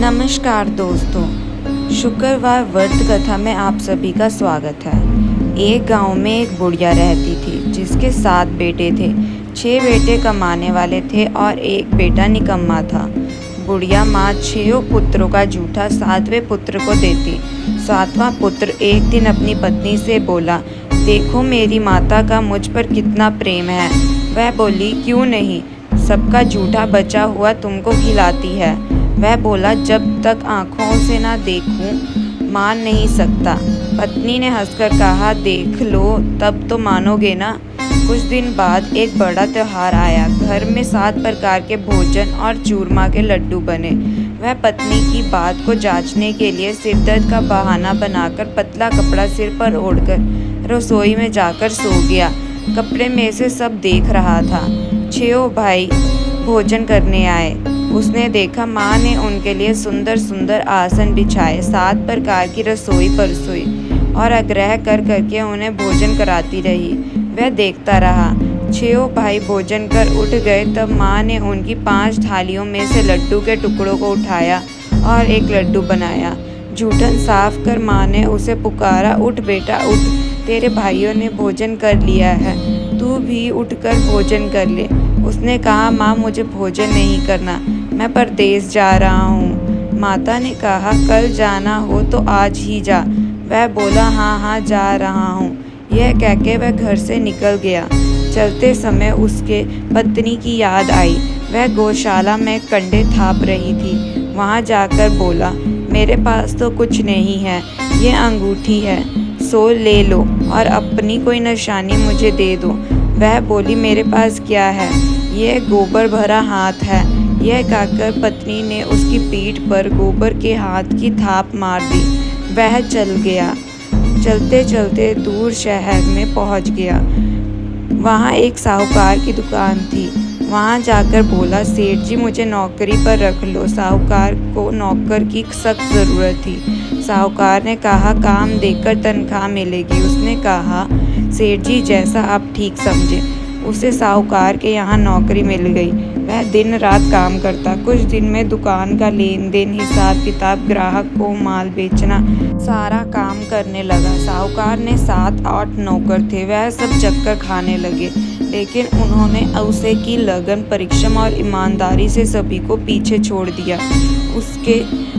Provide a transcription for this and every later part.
नमस्कार दोस्तों, शुक्रवार व्रत कथा में आप सभी का स्वागत है। एक गांव में एक बुढ़िया रहती थी जिसके 7 बेटे थे। 6 बेटे कमाने वाले थे और एक बेटा निकम्मा था। बुढ़िया माँ 6 पुत्रों का जूठा 7वें पुत्र को देती। 7वां पुत्र एक दिन अपनी पत्नी से बोला, देखो मेरी माता का मुझ पर कितना प्रेम है। वह बोली, क्यों नहीं, सबका जूठा बचा हुआ तुमको खिलाती है। वह बोला, जब तक आँखों से ना देखूं मान नहीं सकता। पत्नी ने हंसकर कहा, देख लो तब तो मानोगे ना। कुछ दिन बाद एक बड़ा त्योहार आया। घर में 7 प्रकार के भोजन और चूरमा के लड्डू बने। वह पत्नी की बात को जांचने के लिए सिरदर्द का बहाना बनाकर पतला कपड़ा सिर पर ओढ़कर रसोई में जाकर सो गया। कपड़े में से सब देख रहा था। 6 भाई भोजन करने आए। उसने देखा माँ ने उनके लिए सुंदर सुंदर आसन बिछाए, 7 प्रकार की रसोई परसोई और आग्रह कर करके उन्हें भोजन कराती रही। वह देखता रहा। 6 भाई भोजन कर उठ गए तब माँ ने उनकी 5 थालियों में से लड्डू के टुकड़ों को उठाया और एक लड्डू बनाया। जूठन साफ कर माँ ने उसे पुकारा, उठ बेटा उठ, तेरे भाइयों ने भोजन कर लिया है, तू भी उठकर भोजन कर ले। उसने कहा, माँ मुझे भोजन नहीं करना, मैं परदेश जा रहा हूँ। माता ने कहा, कल जाना हो तो आज ही जा। वह बोला, हाँ जा रहा हूँ। यह कहकर वह घर से निकल गया। चलते समय उसके पत्नी की याद आई। वह गौशाला में कंडे थाप रही थी। वहाँ जाकर बोला, मेरे पास तो कुछ नहीं है, ये अंगूठी है, सो ले लो और अपनी कोई निशानी मुझे दे दो। वह बोली, मेरे पास क्या है, यह गोबर भरा हाथ है। यह कहकर पत्नी ने उसकी पीठ पर गोबर के हाथ की थाप मार दी। वह चल गया। चलते चलते दूर शहर में पहुंच गया। वहां एक साहूकार की दुकान थी। वहां जाकर बोला, सेठ जी मुझे नौकरी पर रख लो। साहूकार को नौकर की सख्त ज़रूरत थी। साहूकार ने कहा, काम देकर तनख्वाह मिलेगी। उसने कहा, सेठ जी जैसा आप ठीक समझे। उसे साहूकार के यहाँ नौकरी मिल गई। वह दिन रात काम करता। कुछ दिन में दुकान का लेन देन, हिसाब किताब, ग्राहक को माल बेचना, सारा काम करने लगा। साहूकार ने 7-8 नौकर थे। वह सब चक्कर खाने लगे, लेकिन उन्होंने उसे की लगन, परिश्रम और ईमानदारी से सभी को पीछे छोड़ दिया। उसके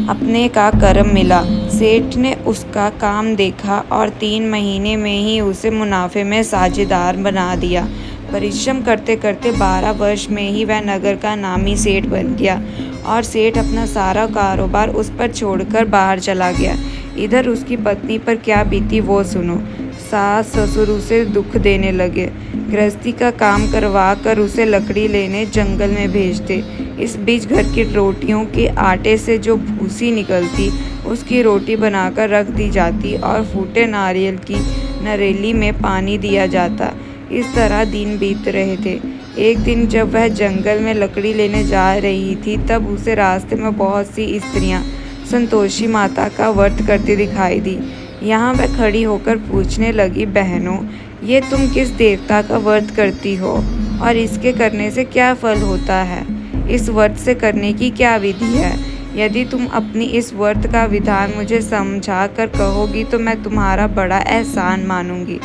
अपने का कर्म मिला। सेठ ने उसका काम देखा और 3 महीने में ही उसे मुनाफे में साझेदार बना दिया। परिश्रम करते करते 12 वर्ष में ही वह नगर का नामी सेठ बन गया और सेठ अपना सारा कारोबार उस पर छोड़कर बाहर चला गया। इधर उसकी पत्नी पर क्या बीती वो सुनो। सास ससुर उसे दुख देने लगे। गृहस्थी का काम करवा कर उसे लकड़ी लेने जंगल में भेजते। इस बीच घर की रोटियों के आटे से जो भूसी निकलती उसकी रोटी बनाकर रख दी जाती और फूटे नारियल की नरेली में पानी दिया जाता। इस तरह दिन बीत रहे थे। एक दिन जब वह जंगल में लकड़ी लेने जा रही थी तब उसे रास्ते में बहुत सी स्त्रियां संतोषी माता का व्रत करती दिखाई दी। यहाँ वह खड़ी होकर पूछने लगी, बहनों ये तुम किस देवता का व्रत करती हो और इसके करने से क्या फल होता है? इस व्रत से करने की क्या विधि है? यदि तुम अपनी इस व्रत का विधान मुझे समझा कर कहोगी तो मैं तुम्हारा बड़ा एहसान मानूंगी।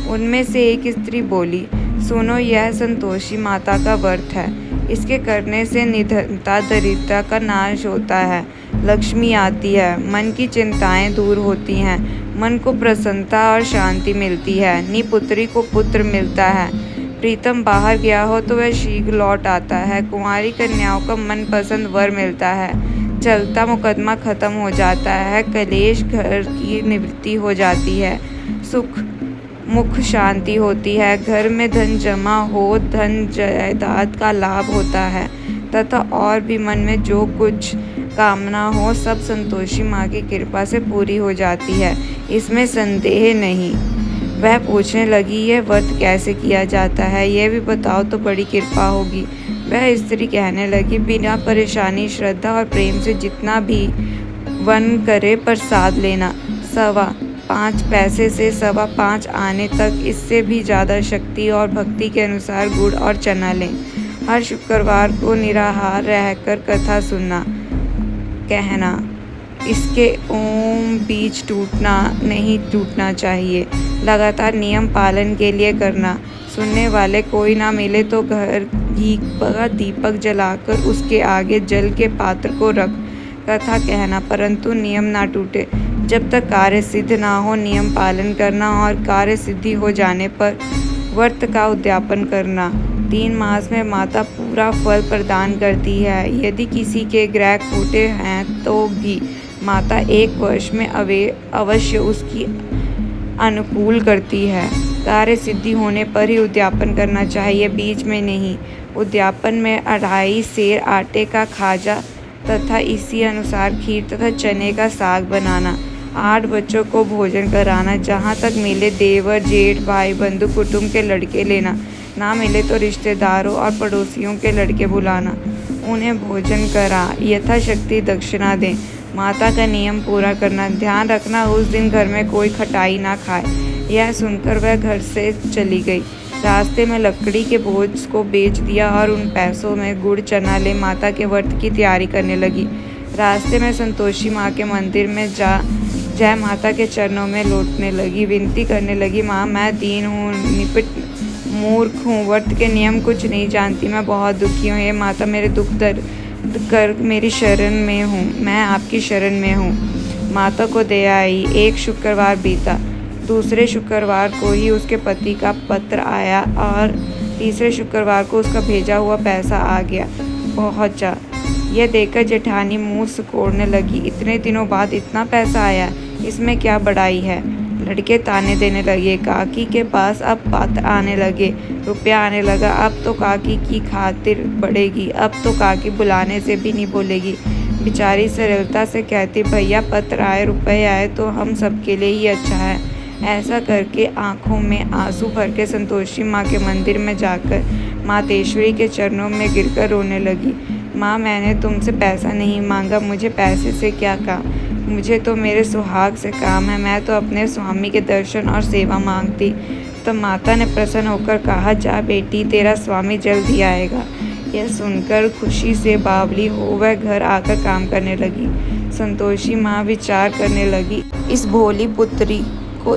उनमें से एक स्त्री बोली, सुनो यह संतोषी माता का व्रत है। इसके करने से निधनता दरिद्रता का नाश होता है, लक्ष्मी आती है, मन की चिंताएं दूर होती हैं, मन को प्रसन्नता और शांति मिलती है, निपुत्री को पुत्र मिलता है, प्रीतम बाहर गया हो तो वह शीघ्र लौट आता है, कुंवारी कन्याओं का मनपसंद वर मिलता है, चलता मुकदमा खत्म हो जाता है, कलेश घर की निवृत्ति हो जाती है, सुख मुख शांति होती है, घर में धन जमा हो, धन जायदाद का लाभ होता है तथा और भी मन में जो कुछ कामना हो सब संतोषी माँ की कृपा से पूरी हो जाती है, इसमें संदेह नहीं। वह पूछने लगी, यह व्रत कैसे किया जाता है, यह भी बताओ तो बड़ी कृपा होगी। वह स्त्री कहने लगी, बिना परेशानी, श्रद्धा और प्रेम से जितना भी वन करे प्रसाद लेना। 5 पैसे से 5.25 आने तक, इससे भी ज़्यादा शक्ति और भक्ति के अनुसार गुड़ और चना लें। हर शुक्रवार को निराहार रहकर कथा सुनना। कहना, इसके ओम बीज टूटना नहीं टूटना चाहिए, लगातार नियम पालन के लिए करना। सुनने वाले कोई ना मिले तो घर घी का दीपक जलाकर उसके आगे जल के पात्र को रख कथा कहना, परंतु नियम ना टूटे। जब तक कार्य सिद्ध ना हो नियम पालन करना और कार्य सिद्धि हो जाने पर व्रत का उद्यापन करना। 3 मास में माता पूरा फल प्रदान करती है। यदि किसी के ग्रह खोटे हैं तो भी माता 1 वर्ष में अवश्य उसकी अनुकूल करती है। कार्य सिद्धि होने पर ही उद्यापन करना चाहिए, बीच में नहीं। उद्यापन में 2.5 सेर आटे का खाजा तथा इसी अनुसार खीर तथा चने का साग बनाना। 8 बच्चों को भोजन कराना। जहाँ तक मिले देवर जेठ भाई बंधु कुटुंब के लड़के लेना, ना मिले तो रिश्तेदारों और पड़ोसियों के लड़के बुलाना, उन्हें भोजन करा यथाशक्ति दक्षिणा दें। माता का नियम पूरा करना। ध्यान रखना उस दिन घर में कोई खटाई ना खाए। यह सुनकर वह घर से चली गई। रास्ते में लकड़ी के बोझ को बेच दिया और उन पैसों में गुड़ चना ले माता के व्रत की तैयारी करने लगी। रास्ते में संतोषी माँ के मंदिर में जय माता के चरणों में लौटने लगी, विनती करने लगी, माँ मैं दीन हूँ, निपट मूर्ख हूँ, व्रत के नियम कुछ नहीं जानती, मैं बहुत दुखी हूँ। हे माता मेरे दुख दर्द कर मेरी शरण में हूँ, मैं आपकी शरण में हूँ। माता को दया आई। एक शुक्रवार बीता। दूसरे शुक्रवार को ही उसके पति का पत्र आया और तीसरे शुक्रवार को उसका भेजा हुआ पैसा आ गया पहुँचा। यह देखकर जेठानी मुँह सिकोड़ने लगी। इतने दिनों बाद इतना पैसा आया, इसमें क्या बड़ाई है। लड़के ताने देने लगे। काकी के पास अब पात्र आने लगे, रुपया आने लगा। अब तो काकी की खातिर बढ़ेगी, अब तो काकी बुलाने से भी नहीं बोलेगी। बेचारी सरलता से कहती, भैया पत्र आए रुपये आए तो हम सबके लिए ही अच्छा है। ऐसा करके आंखों में आंसू भर के संतोषी माँ के मंदिर में जाकर मातेश्वरी के चरणों में गिरकर रोने लगी। माँ मैंने तुमसे पैसा नहीं मांगा, मुझे पैसे से क्या काम, मुझे तो मेरे सुहाग से काम है, मैं तो अपने स्वामी के दर्शन और सेवा मांगती। तो माता ने प्रसन्न होकर कहा, जा बेटी तेरा स्वामी जल्द ही आएगा। यह सुनकर खुशी से बावली हो वह घर आकर काम करने लगी। संतोषी माँ विचार करने लगी, इस भोली पुत्री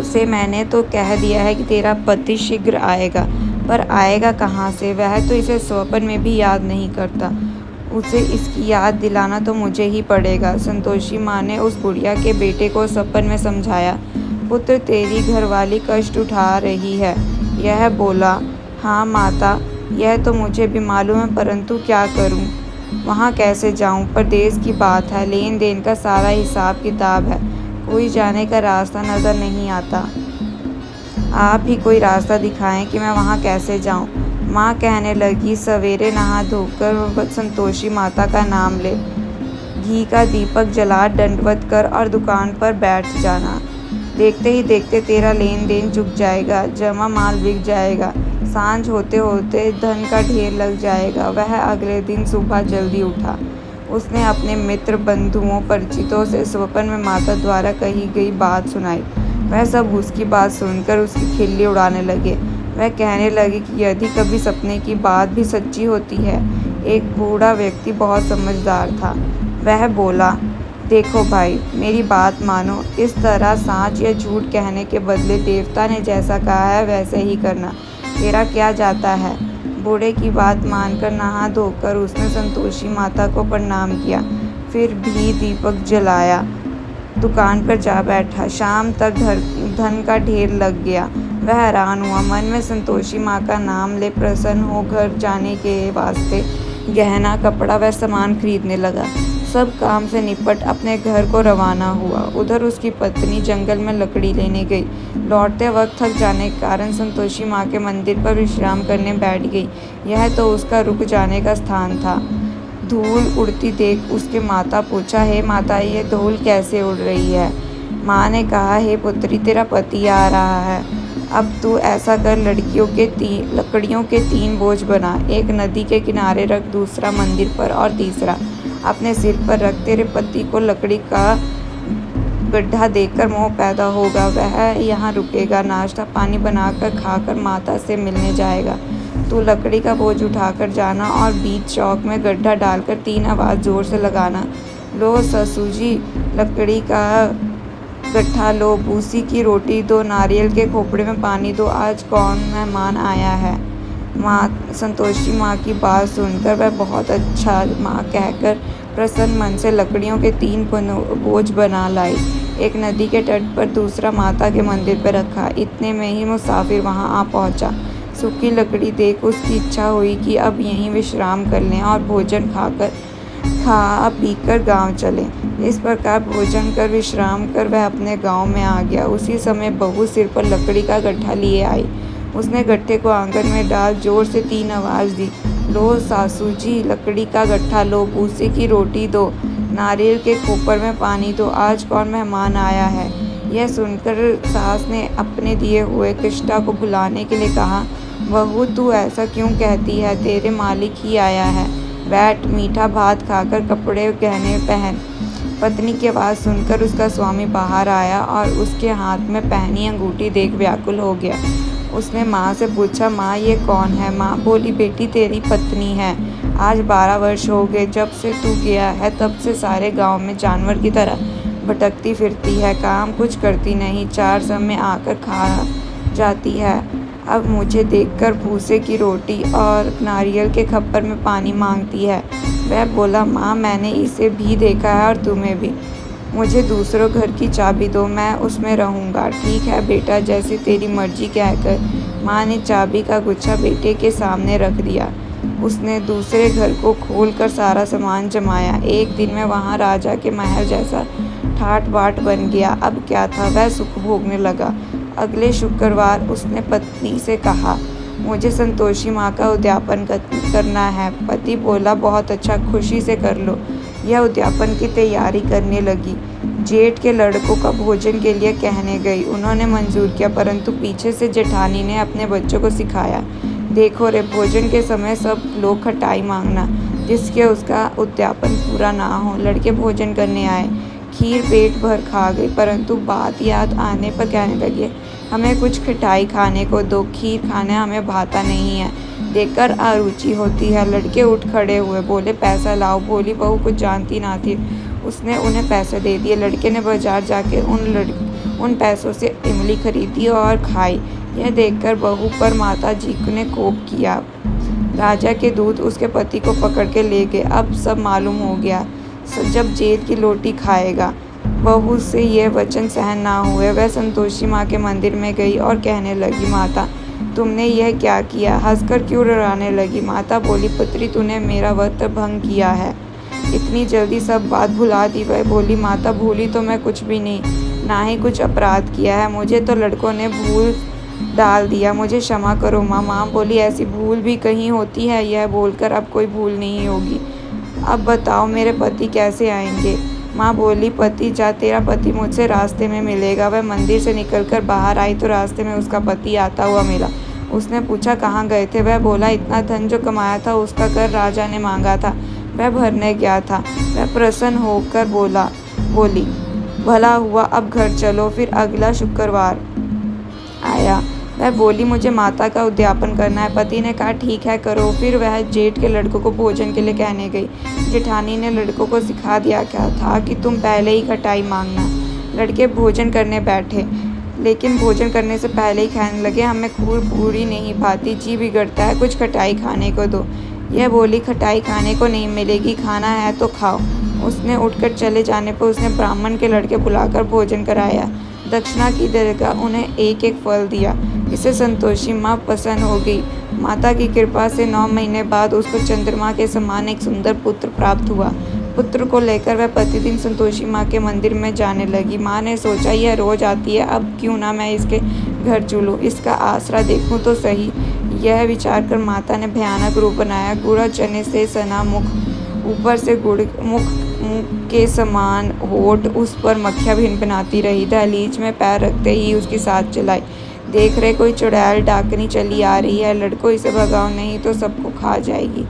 से मैंने तो कह दिया है कि तेरा पति शीघ्र आएगा, पर आएगा कहाँ से, वह तो इसे स्वप्न में भी याद नहीं करता। उसे इसकी याद दिलाना तो मुझे ही पड़ेगा। संतोषी माँ ने उस बुढ़िया के बेटे को सपन में समझाया, पुत्र तेरी घरवाली कष्ट उठा रही है। यह बोला, हाँ माता यह तो मुझे भी मालूम है, परंतु क्या करूँ, वहाँ कैसे जाऊँ, परदेश की बात है, लेन देन का सारा हिसाब किताब है, कोई जाने का रास्ता नज़र नहीं आता। आप ही कोई रास्ता दिखाएं कि मैं वहाँ कैसे जाऊँ। माँ कहने लगी, सवेरे नहा धोकर संतोषी माता का नाम ले, घी का दीपक जला दंडवत कर और दुकान पर बैठ जाना। देखते ही देखते तेरा लेन देन चुक जाएगा, जमा माल बिक जाएगा, सांझ होते होते धन का ढेर लग जाएगा। वह अगले दिन सुबह जल्दी उठा। उसने अपने मित्र बंधुओं परिचितों से स्वप्न में माता द्वारा कही गई बात सुनाई। वह सब उसकी बात सुनकर उसकी खिल्ली उड़ाने लगे। वह कहने लगी कि यदि कभी सपने की बात भी सच्ची होती है। एक बूढ़ा व्यक्ति बहुत समझदार था। वह बोला, देखो भाई मेरी बात मानो, इस तरह साँच या झूठ कहने के बदले देवता ने जैसा कहा है वैसे ही करना, तेरा क्या जाता है। बूढ़े की बात मानकर नहा धोकर उसने संतोषी माता को प्रणाम किया, फिर भी दीपक जलाया, दुकान पर जा बैठा। शाम तक धन का ढेर लग गया। वह हैरान हुआ, मन में संतोषी माँ का नाम ले प्रसन्न हो घर जाने के वास्ते गहना कपड़ा व सामान खरीदने लगा। सब काम से निपट अपने घर को रवाना हुआ। उधर उसकी पत्नी जंगल में लकड़ी लेने गई। लौटते वक्त थक जाने के कारण संतोषी माँ के मंदिर पर विश्राम करने बैठ गई। यह तो उसका रुक जाने का स्थान था। धूल उड़ती देख उसके माता पूछा, हे माता ये धूल कैसे उड़ रही है। माँ ने कहा, हे पुत्री तेरा पति आ रहा है, अब तू ऐसा कर, लकड़ियों के 3 बोझ बना, एक नदी के किनारे रख, दूसरा मंदिर पर और तीसरा अपने सिर पर रख। तेरे पति को लकड़ी का गड्ढा देखकर मोह पैदा होगा, वह यहाँ रुकेगा, नाश्ता पानी बनाकर खाकर माता से मिलने जाएगा। तू लकड़ी का बोझ उठाकर जाना और बीच चौक में गड्ढा डालकर 3 आवाज़ जोर से लगाना। लो ससुजी लकड़ी का गट्ठा लो, भूसी की रोटी दो, नारियल के खोपड़े में पानी दो, आज कौन मेहमान आया है। संतोषी माँ की बात सुनकर वह बहुत अच्छा माँ कहकर प्रसन्न मन से लकड़ियों के 3 बोझ बना लाई। एक नदी के तट पर, दूसरा माता के मंदिर पर रखा। इतने में ही मुसाफिर वहां आ पहुंचा। सूखी लकड़ी देख उसकी इच्छा हुई कि अब यहीं विश्राम कर लें और भोजन खा पीकर गांव चले। इस प्रकार भोजन कर विश्राम कर वह अपने गांव में आ गया। उसी समय बहू सिर पर लकड़ी का गट्ठा लिए आई। उसने गट्ठे को आंगन में डाल जोर से 3 आवाज़ दी। लो सासू जी लकड़ी का गट्ठा लो, भूसे की रोटी दो, नारियल के खोपर में पानी दो, आज कौन मेहमान आया है। यह सुनकर सास ने अपने दिए हुए कृष्णा को बुलाने के लिए कहा, बहू तू ऐसा क्यों कहती है, तेरे मालिक ही आया है, बैठ मीठा भात खाकर कपड़े गहने पहन। पत्नी की आवाज़ सुनकर उसका स्वामी बाहर आया और उसके हाथ में पहनी अंगूठी देख व्याकुल हो गया। उसने माँ से पूछा, माँ ये कौन है। माँ बोली, बेटी तेरी पत्नी है। आज 12 वर्ष हो गए जब से तू गया है, तब से सारे गांव में जानवर की तरह भटकती फिरती है, काम कुछ करती नहीं, 4 समय आकर खा जाती है। अब मुझे देखकर भूसे की रोटी और नारियल के खप्पर में पानी मांगती है। वह बोला, माँ मैंने इसे भी देखा है और तुम्हें भी। मुझे दूसरों घर की चाबी दो, मैं उसमें रहूँगा। ठीक है बेटा, जैसी तेरी मर्जी कहकर माँ ने चाबी का गुच्छा बेटे के सामने रख दिया। उसने दूसरे घर को खोलकर सारा सामान जमाया। एक दिन में वहाँ राजा के महल जैसा ठाट बाट बन गया। अब क्या था, वह सुख भोगने लगा। अगले शुक्रवार उसने पत्नी से कहा, मुझे संतोषी माँ का उद्यापन करना है। पति बोला, बहुत अच्छा, खुशी से कर लो। यह उद्यापन की तैयारी करने लगी। जेठ के लड़कों का भोजन के लिए कहने गई। उन्होंने मंजूर किया, परंतु पीछे से जेठानी ने अपने बच्चों को सिखाया, देखो रे, भोजन के समय सब लोग खटाई मांगना, जिसके उसका उद्यापन पूरा ना हो। लड़के भोजन करने आए, खीर पेट भर खा गई, परंतु बात याद आने पर कहने लगे, हमें कुछ खटाई खाने को दो, खीर खाना हमें भाता नहीं है, देखकर अरुचि होती है। लड़के उठ खड़े हुए, बोले, पैसा लाओ। भोली बहू कुछ जानती ना थी, उसने उन्हें पैसे दे दिए। लड़के ने बाजार जाके उन पैसों से इमली खरीदी और खाई। यह देखकर बहू पर माता जी ने कोप किया। राजा के दूत उसके पति को पकड़ के ले गए। अब सब मालूम हो गया, जब जेठ की रोटी खाएगा। बहू से यह वचन सहन ना हुए, वह संतोषी माँ के मंदिर में गई और कहने लगी, माता तुमने यह क्या किया, हंसकर क्यों डराने लगी। माता बोली, पुत्री तूने मेरा व्रत भंग किया है, इतनी जल्दी सब बात भुला दी। वह बोली, माता भूली तो मैं कुछ भी नहीं, ना ही कुछ अपराध किया है, मुझे तो लड़कों ने भूल डाल दिया, मुझे क्षमा करो माँ। माँ बोली, ऐसी भूल भी कहीं होती है। यह बोलकर अब कोई भूल नहीं होगी। अब बताओ मेरे पति कैसे आएंगे। माँ बोली, पति जा, तेरा पति मुझसे रास्ते में मिलेगा। वह मंदिर से निकलकर बाहर आई तो रास्ते में उसका पति आता हुआ मिला। उसने पूछा, कहाँ गए थे। वह बोला, इतना धन जो कमाया था उसका कर राजा ने मांगा था, वह भरने गया था। वह प्रसन्न होकर बोली, भला हुआ, अब घर चलो। फिर अगला शुक्रवार आया। वह बोली, मुझे माता का उद्यापन करना है। पति ने कहा, ठीक है करो। फिर वह जेठ के लड़कों को भोजन के लिए कहने गई। जेठानी ने लड़कों को सिखा दिया क्या था कि तुम पहले ही खटाई मांगना। लड़के भोजन करने बैठे, लेकिन भोजन करने से पहले ही कहने लगे, हमें खूर पूरी नहीं भाती, जी बिगड़ता है, कुछ खटाई खाने को दो। यह बोली, खटाई खाने को नहीं मिलेगी, खाना है तो खाओ। उसने उठकर चले जाने पर उसने ब्राह्मण के लड़के बुलाकर भोजन कराया। दक्षिणा की जगह उन्हें एक एक फल दिया। इससे संतोषी माँ प्रसन्न हो गई। माता की कृपा से 9 महीने बाद उसको चंद्रमा के समान एक सुंदर पुत्र प्राप्त हुआ। पुत्र को लेकर वह प्रतिदिन संतोषी माँ के मंदिर में जाने लगी। माँ ने सोचा, यह रोज आती है, अब क्यों ना मैं इसके घर चलूँ, इसका आसरा देखूँ तो सही। यह विचार कर माता ने भयानक रूप बनाया। गुड़ा चने से सना मुख, ऊपर से गुड़ मुख के समान होठ, उस पर मक्खियाँ भिनभिनाती रही। दहलीज में पैर रखते ही उसकी साथ चलाई। देख रहे कोई चुड़ैल डाकनी चली आ रही है, लड़कों इसे भगाओ नहीं तो सबको खा जाएगी।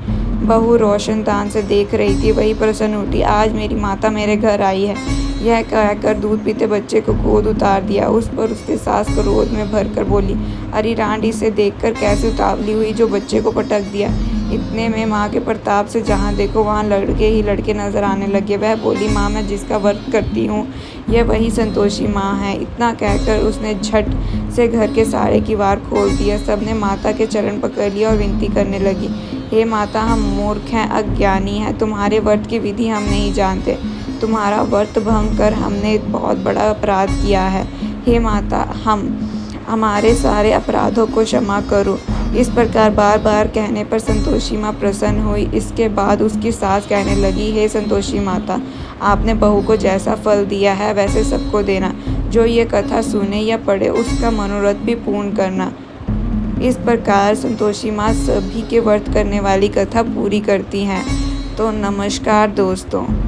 बहू रोशनदान से देख रही थी, वही प्रसन्न उठी, आज मेरी माता मेरे घर आई है। यह कहकर दूध पीते बच्चे को गोद उतार दिया। उस पर उसकी सास क्रोध में भरकर बोली, अरे रांड, इसे देखकर कैसे उतावली हुई जो बच्चे को पटक दिया। इतने में माँ के प्रताप से जहाँ देखो वहाँ लड़के ही लड़के नजर आने लगे। वह बोली, माँ मैं जिसका व्रत करती हूँ यह वही संतोषी माँ है। इतना कहकर उसने झट से घर के सारे किवाड़ खोल दिया। सबने माता के चरण पकड़ लिया और विनती करने लगी, हे माता, हम मूर्ख हैं, अज्ञानी हैं, तुम्हारे व्रत की विधि हम नहीं जानते। तुम्हारा व्रत भंग कर हमने बहुत बड़ा अपराध किया है। हे माता, हमारे सारे अपराधों को क्षमा करो। इस प्रकार बार बार कहने पर संतोषी माँ प्रसन्न हुई। इसके बाद उसकी सास कहने लगी, हे संतोषी माता, आपने बहू को जैसा फल दिया है वैसे सबको देना। जो ये कथा सुने या पढ़े उसका मनोरथ भी पूर्ण करना। इस प्रकार संतोषी माँ सभी के व्रत करने वाली कथा पूरी करती हैं। तो नमस्कार दोस्तों।